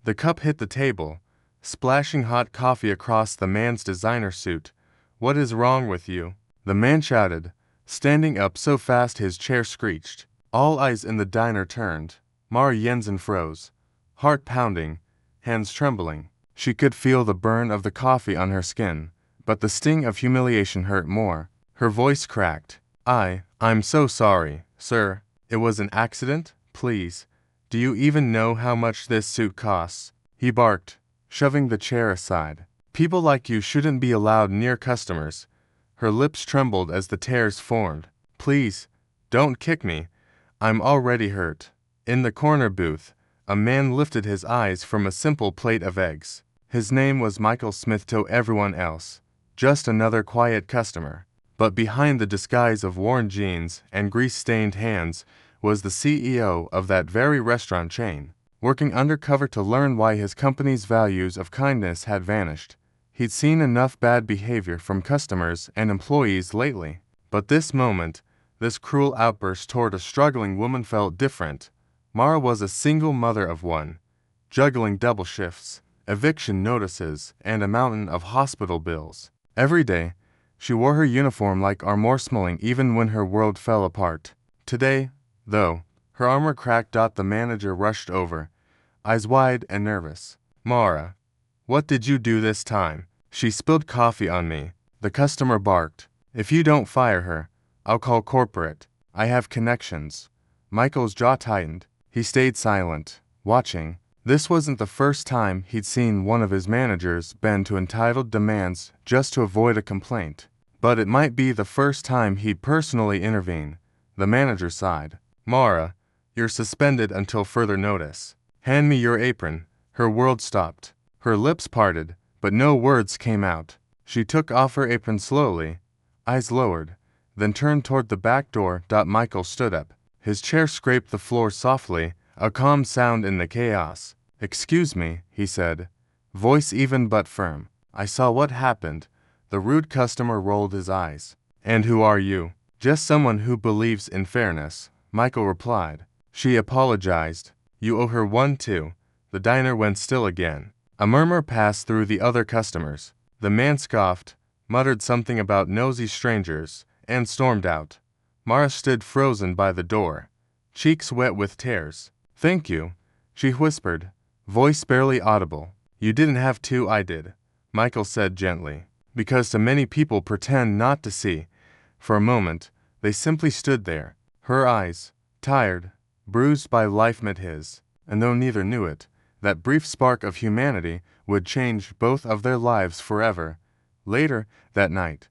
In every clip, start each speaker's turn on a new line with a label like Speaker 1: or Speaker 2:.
Speaker 1: The cup hit the table, splashing hot coffee across the man's designer suit. "What is wrong with you?" the man shouted, standing up so fast his chair screeched. All eyes in the diner turned. Mara Jensen froze, heart pounding, hands trembling. She could feel the burn of the coffee on her skin, but the sting of humiliation hurt more. Her voice cracked. I'm so sorry, sir. It was an accident, please. Do you even know how much this suit costs?" he barked, shoving the chair aside. "People like you shouldn't be allowed near customers." Her lips trembled as the tears formed. "Please, don't kick me. I'm already hurt." In the corner booth, a man lifted his eyes from a simple plate of eggs. His name was Michael Smith to everyone else, just another quiet customer. But behind the disguise of worn jeans and grease-stained hands was the CEO of that very restaurant chain, working undercover to learn why his company's values of kindness had vanished. He'd seen enough bad behavior from customers and employees lately, but this moment, this cruel outburst toward a struggling woman felt different. Mara was a single mother of one, juggling double shifts, eviction notices, and a mountain of hospital bills. Every day, she wore her uniform like armor smelling even when her world fell apart. Today, though, her armor cracked. The manager rushed over, eyes wide and nervous. "Mara, what did you do this time?" "She spilled coffee on me," the customer barked. "If you don't fire her, I'll call corporate. I have connections." Michael's jaw tightened. He stayed silent, watching. This wasn't the first time he'd seen one of his managers bend to entitled demands just to avoid a complaint. But it might be the first time he'd personally intervene. The manager sighed. "Mara, you're suspended until further notice. Hand me your apron." Her world stopped. Her lips parted, but no words came out. She took off her apron slowly, eyes lowered, then turned toward the back door. Michael stood up. His chair scraped the floor softly, a calm sound in the chaos. "Excuse me," he said, voice even but firm. "I saw what happened." The rude customer rolled his eyes. "And who are you?" "Just someone who believes in fairness," Michael replied. She apologized. "You owe her one too." The diner went still again. A murmur passed through the other customers. The man scoffed, muttered something about nosy strangers, and stormed out. Mara stood frozen by the door, cheeks wet with tears. "Thank you," she whispered, voice barely audible. "You didn't have to, I did," Michael said gently. "Because so many people pretend not to see." For a moment, they simply stood there. Her eyes, tired, bruised by life, met his, and though neither knew it, that brief spark of humanity would change both of their lives forever. Later that night,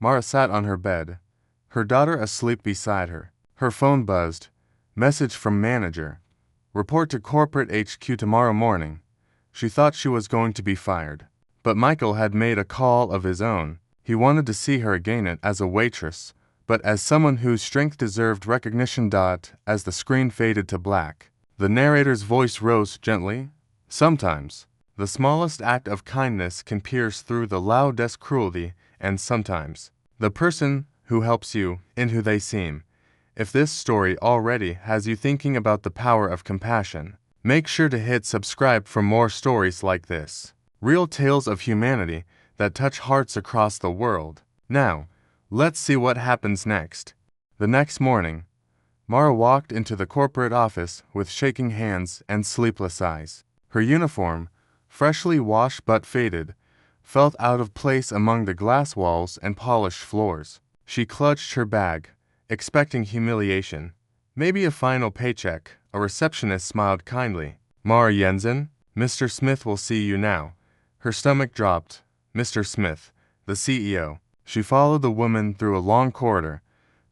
Speaker 1: Mara sat on her bed, her daughter asleep beside her. Her phone buzzed. Message from manager. Report to corporate HQ tomorrow morning. She thought she was going to be fired. But Michael had made a call of his own. He wanted to see her again, not as a waitress, but as someone whose strength deserved recognition. As the screen faded to black, the narrator's voice rose gently. "Sometimes, the smallest act of kindness can pierce through the loudest cruelty, and sometimes, the person who helps you in who they seem." If this story already has you thinking about the power of compassion, make sure to hit subscribe for more stories like this. Real tales of humanity that touch hearts across the world. Now, let's see what happens next. The next morning, Mara walked into the corporate office with shaking hands and sleepless eyes. Her uniform, freshly washed but faded, felt out of place among the glass walls and polished floors. She clutched her bag, expecting humiliation. Maybe a final paycheck. A receptionist smiled kindly. "Mara Jensen, Mr. Smith will see you now." Her stomach dropped. "Mr. Smith, the CEO." She followed the woman through a long corridor,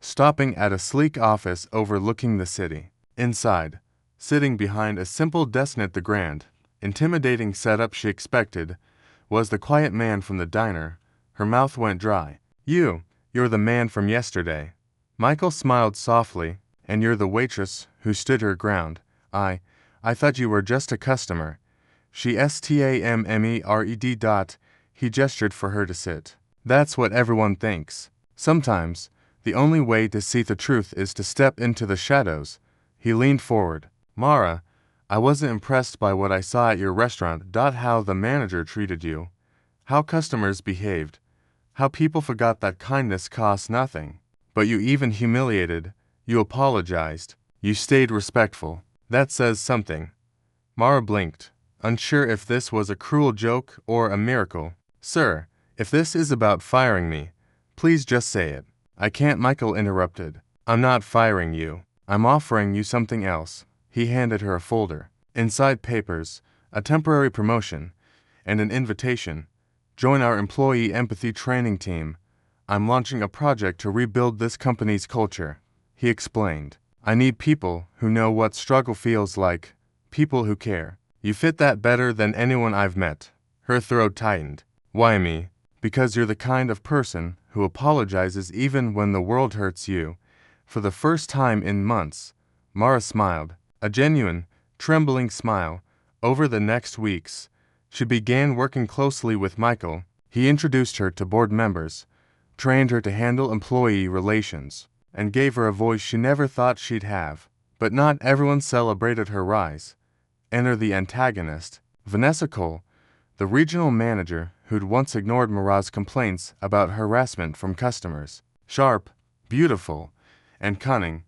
Speaker 1: stopping at a sleek office overlooking the city. Inside, sitting behind a simple desk at the grand, intimidating setup she expected, was the quiet man from the diner. Her mouth went dry. You're the man from yesterday." Michael smiled softly. "And you're the waitress who stood her ground." I thought you were just a customer." She stammered. He gestured for her to sit. "That's what everyone thinks. Sometimes, the only way to see the truth is to step into the shadows." He leaned forward. "Mara, I wasn't impressed by what I saw at your restaurant. How the manager treated you, how customers behaved, how people forgot that kindness costs nothing. But you even humiliated, you apologized, you stayed respectful. That says something. Mara blinked, unsure if this was a cruel joke or a miracle. Sir, if this is about firing me, please just say it. I can't. Michael interrupted. I'm not firing you. I'm offering you something else. He handed her a folder. Inside papers, a temporary promotion, and an invitation. Join our employee empathy training team. I'm launching a project to rebuild this company's culture. He explained. I need people who know what struggle feels like, people who care. You fit that better than anyone I've met. Her throat tightened. Why me? Because you're the kind of person who apologizes even when the world hurts you. For the first time in months, Mara smiled, a genuine, trembling smile. Over the next weeks, she began working closely with Michael. He introduced her to board members, trained her to handle employee relations, and gave her a voice she never thought she'd have. But not everyone celebrated her rise. Enter the antagonist, Vanessa Cole, the regional manager who'd once ignored Mara's complaints about harassment from customers. Sharp, beautiful, and cunning,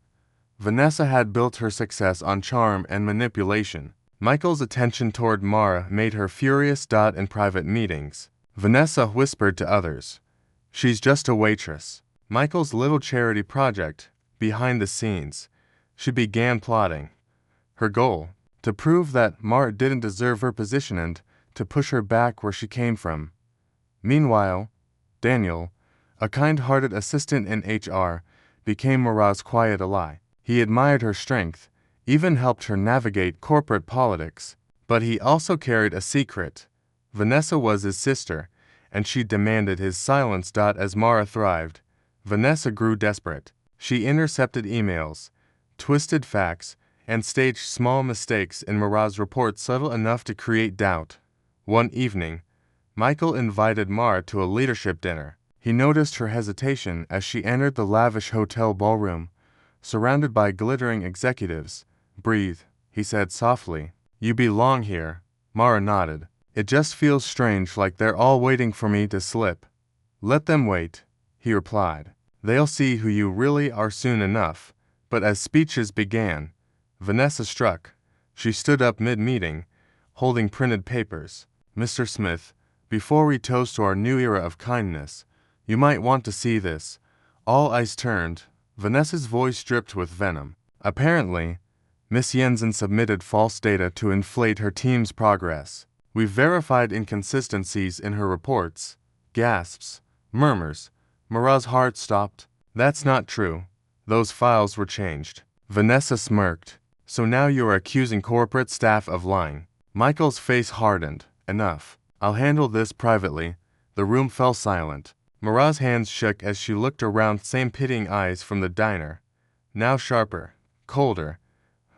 Speaker 1: Vanessa had built her success on charm and manipulation. Michael's attention toward Mara made her furious. In private meetings, Vanessa whispered to others, "She's just a waitress." Michael's little charity project, behind the scenes, she began plotting. Her goal, to prove that Mara didn't deserve her position and to push her back where she came from. Meanwhile, Daniel, a kind-hearted assistant in HR, became Mara's quiet ally. He admired her strength, even helped her navigate corporate politics. But he also carried a secret. Vanessa was his sister, and she demanded his silence. As Mara thrived, Vanessa grew desperate. She intercepted emails, twisted facts, and staged small mistakes in Mara's report subtle enough to create doubt. One evening, Michael invited Mara to a leadership dinner. He noticed her hesitation as she entered the lavish hotel ballroom, surrounded by glittering executives. "Breathe," he said softly. "You belong here." Mara nodded. "It just feels strange, like they're all waiting for me to slip." "Let them wait," he replied. "They'll see who you really are soon enough." But as speeches began, Vanessa struck. She stood up mid-meeting, holding printed papers. "Mr. Smith, before we toast to our new era of kindness, you might want to see this." All eyes turned. Vanessa's voice dripped with venom. "Apparently, Miss Jensen submitted false data to inflate her team's progress. We've verified inconsistencies in her reports." Gasps, murmurs. Mara's heart stopped. "That's not true. Those files were changed." Vanessa smirked. "So now you're accusing corporate staff of lying." Michael's face hardened. "Enough. I'll handle this privately." The room fell silent. Mara's hands shook as she looked around, same pitying eyes from the diner, now sharper, colder.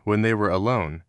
Speaker 1: When they were alone,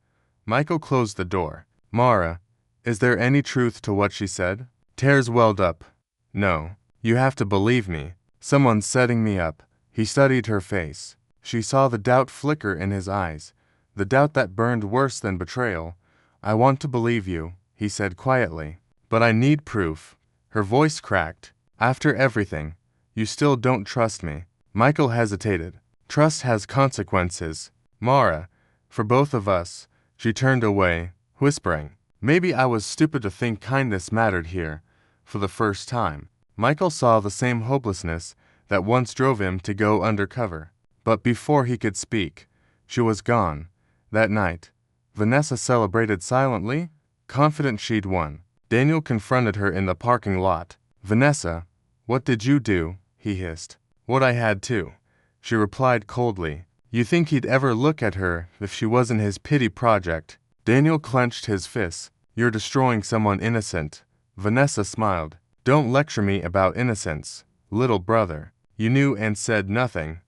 Speaker 1: Michael closed the door. "Mara, is there any truth to what she said?" Tears welled up. "No. You have to believe me. Someone's setting me up." He studied her face. She saw the doubt flicker in his eyes, the doubt that burned worse than betrayal. "I want to believe you," he said quietly. "But I need proof." Her voice cracked. "After everything, you still don't trust me." Michael hesitated. "Trust has consequences, Mara, for both of us." She turned away, whispering, "Maybe I was stupid to think kindness mattered here." For the first time, Michael saw the same hopelessness that once drove him to go undercover. But before he could speak, she was gone. That night, Vanessa celebrated silently, confident she'd won. Daniel confronted her in the parking lot. "Vanessa, what did you do?" he hissed. "What I had to," she replied coldly. "You think he'd ever look at her if she wasn't his pity project?" Daniel clenched his fists. "You're destroying someone innocent." Vanessa smiled. "Don't lecture me about innocence, little brother. You knew and said nothing."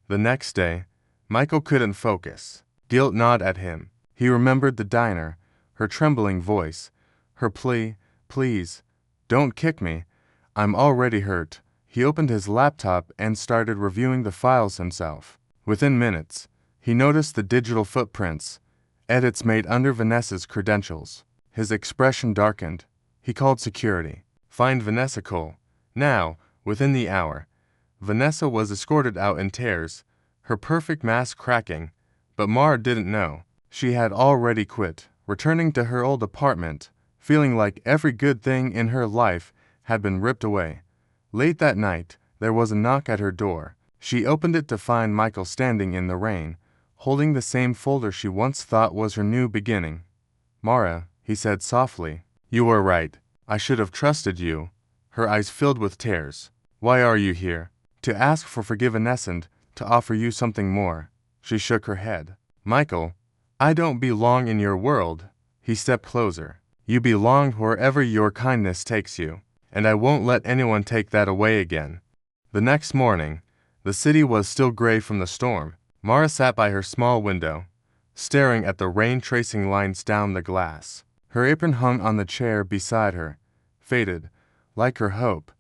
Speaker 1: The next day, Michael couldn't focus. Guilt gnawed at him. He remembered the diner, her trembling voice, her plea, "Please, don't kick me. I'm already hurt." He opened his laptop and started reviewing the files himself. Within minutes, he noticed the digital footprints, Edits made under Vanessa's credentials. His expression darkened. He called security. Find Vanessa Cole. Now, within the hour. Vanessa was escorted out in tears, her perfect mask cracking, but Mara didn't know. She had already quit, returning to her old apartment, feeling like every good thing in her life had been ripped away. Late that night, there was a knock at her door. She opened it to find Michael standing in the rain, holding the same folder she once thought was her new beginning. "Mara," he said softly, "you were right. I should have trusted you." Her eyes filled with tears. "Why are you here?" "To ask for forgiveness and to offer you something more." She shook her head. "Michael, I don't belong in your world." He stepped closer. "You belong wherever your kindness takes you, and I won't let anyone take that away again." The next morning, the city was still gray from the storm. Mara sat by her small window, staring at the rain tracing lines down the glass. Her apron hung on the chair beside her, faded, like her hope.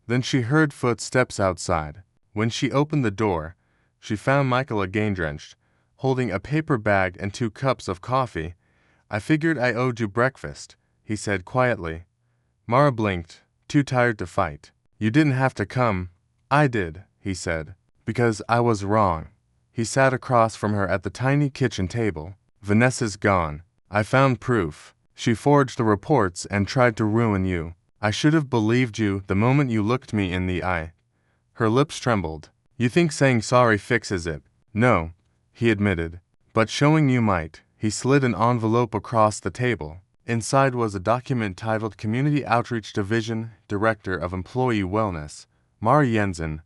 Speaker 1: Then she heard footsteps outside. When she opened the door, she found Michael again drenched, holding a paper bag and 2 cups of coffee. "I figured I owed you breakfast," he said quietly. Mara blinked, too tired to fight. "You didn't have to come." "I did," he said, "because I was wrong." He sat across from her at the tiny kitchen table. "Vanessa's gone. I found proof. She forged the reports and tried to ruin you. I should have believed you the moment you looked me in the eye." Her lips trembled. "You think saying sorry fixes it?" "No," he admitted, "but showing you might." He slid an envelope across the table. Inside was a document titled Community Outreach Division, Director of Employee Wellness, Mara Jensen.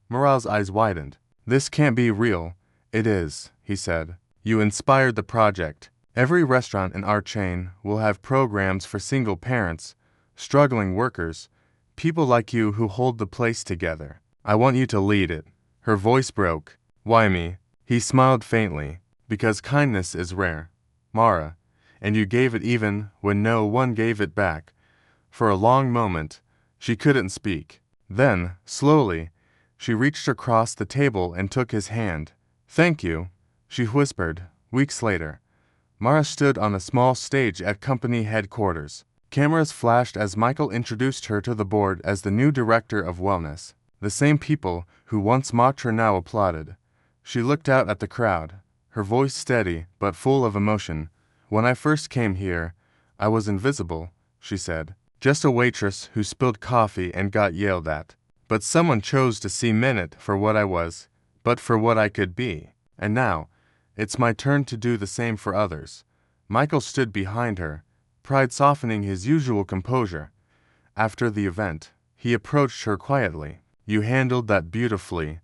Speaker 1: Mara's eyes widened. "This can't be real." "It is," he said. "You inspired the project. Every restaurant in our chain will have programs for single parents, struggling workers, people like you who hold the place together. I want you to lead it." Her voice broke. "Why me?" He smiled faintly. "Because kindness is rare, Mara, and you gave it even when no one gave it back." For a long moment, she couldn't speak. Then, slowly, she reached across the table and took his hand. "Thank you," she whispered. Weeks later, Mara stood on a small stage at company headquarters. Cameras flashed as Michael introduced her to the board as the new director of wellness. The same people who once mocked her now applauded. She looked out at the crowd, her voice steady but full of emotion. "When I first came here, I was invisible," she said. "Just a waitress who spilled coffee and got yelled at. But someone chose to see me not for what I was, but for what I could be. And now, it's my turn to do the same for others." Michael stood behind her, pride softening his usual composure. After the event, he approached her quietly. "You handled that beautifully."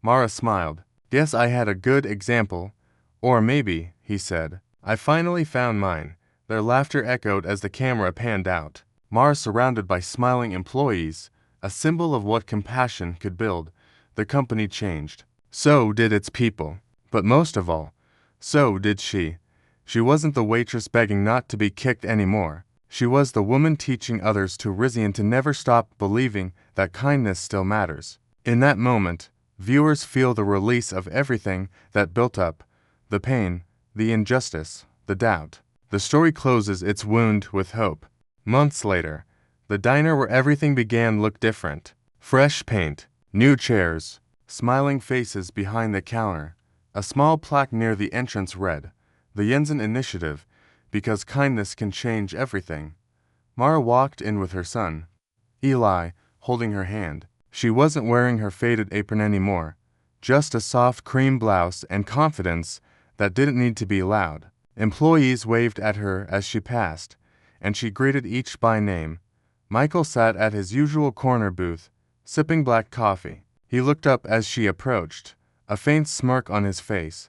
Speaker 1: Mara smiled. "Guess I had a good example. Or maybe," he said, "I finally found mine." Their laughter echoed as the camera panned out. Mara surrounded by smiling employees, a symbol of what compassion could build. The company changed. So did its people. But most of all, so did she. She wasn't the waitress begging not to be kicked anymore. She was the woman teaching others to rise and to never stop believing that kindness still matters. In that moment, viewers feel the release of everything that built up, the pain, the injustice, the doubt. The story closes its wound with hope. Months later, the diner where everything began looked different. Fresh paint, new chairs, smiling faces behind the counter. A small plaque near the entrance read, "The Jensen Initiative, because kindness can change everything." Mara walked in with her son, Eli, holding her hand. She wasn't wearing her faded apron anymore, just a soft cream blouse and confidence that didn't need to be loud. Employees waved at her as she passed, and she greeted each by name. Michael sat at his usual corner booth, sipping black coffee. He looked up as she approached, a faint smirk on his face.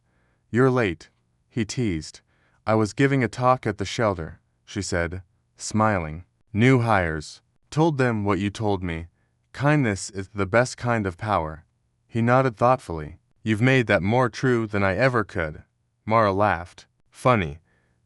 Speaker 1: "You're late," he teased. "I was giving a talk at the shelter," she said, smiling. "New hires. Told them what you told me. Kindness is the best kind of power." He nodded thoughtfully. "You've made that more true than I ever could." Mara laughed. "Funny.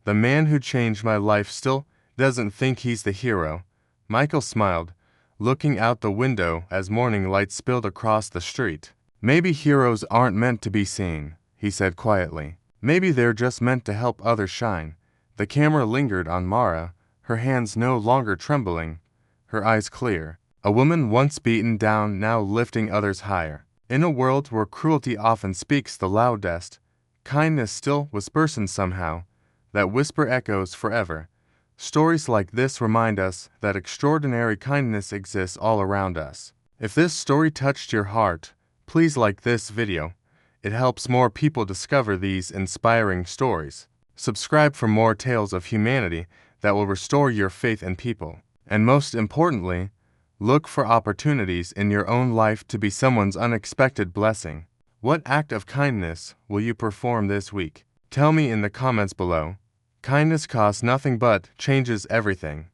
Speaker 1: The man who changed my life still doesn't think he's the hero." Michael smiled, looking out the window as morning light spilled across the street. "Maybe heroes aren't meant to be seen," he said quietly. Maybe they're just meant to help others shine. The camera lingered on Mara, her hands no longer trembling, her eyes clear. A woman once beaten down, now lifting others higher. In a world where cruelty often speaks the loudest, kindness still whispers in somehow. That whisper echoes forever. Stories like this remind us that extraordinary kindness exists all around us. If this story touched your heart, please like this video. It helps more people discover these inspiring stories. Subscribe for more tales of humanity that will restore your faith in people. And most importantly, look for opportunities in your own life to be someone's unexpected blessing. What act of kindness will you perform this week? Tell me in the comments below. Kindness costs nothing but changes everything.